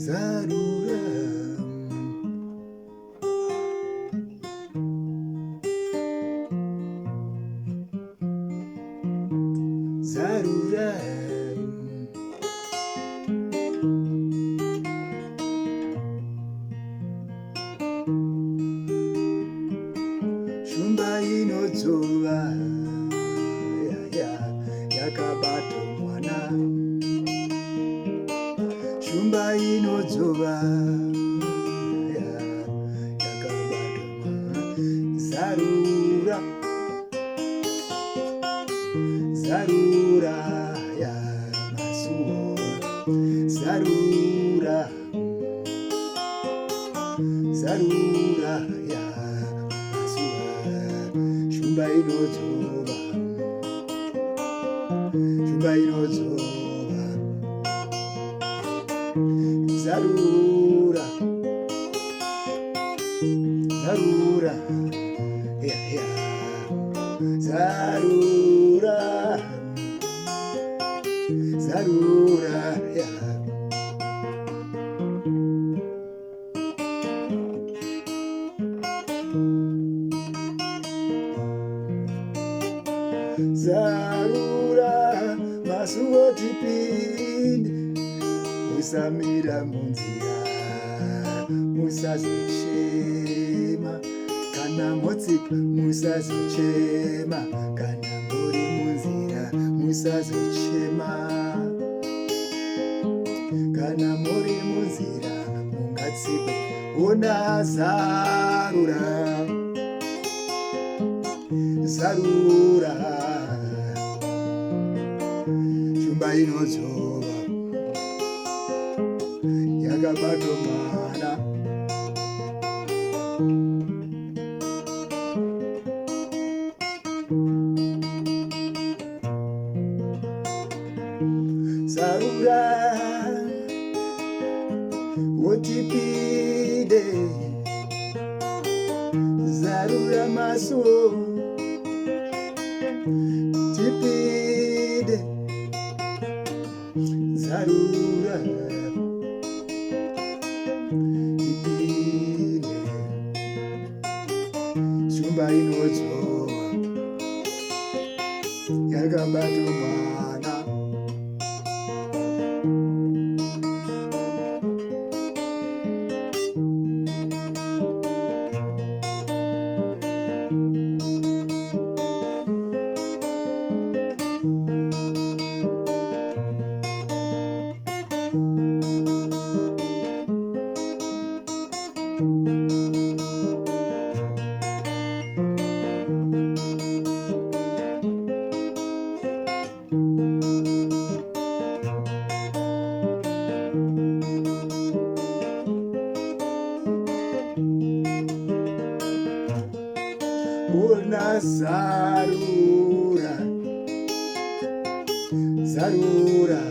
Zarura, zarura, shumba inodzoba yakabata mwana, shumba inodzoba yakabata mwana. Zarura, zarura ya masuo, zarura, zarura ya masuo, shumba inodzoba, shumba inodzoba, zarura, zarura ya zarura, zarura ya zarura masuo tipinde musamira munzira musazochema kana motsika musazochema kana muri munzira musazochema kana muri munzira mungatsikwe ona zarura, zarura shumba inodzoba yakabata mwana, zarura wotipinde, zarura masuo tipinde, zarura tipinde, shumba inodzoba yakabata mwana. Una zarura, zarura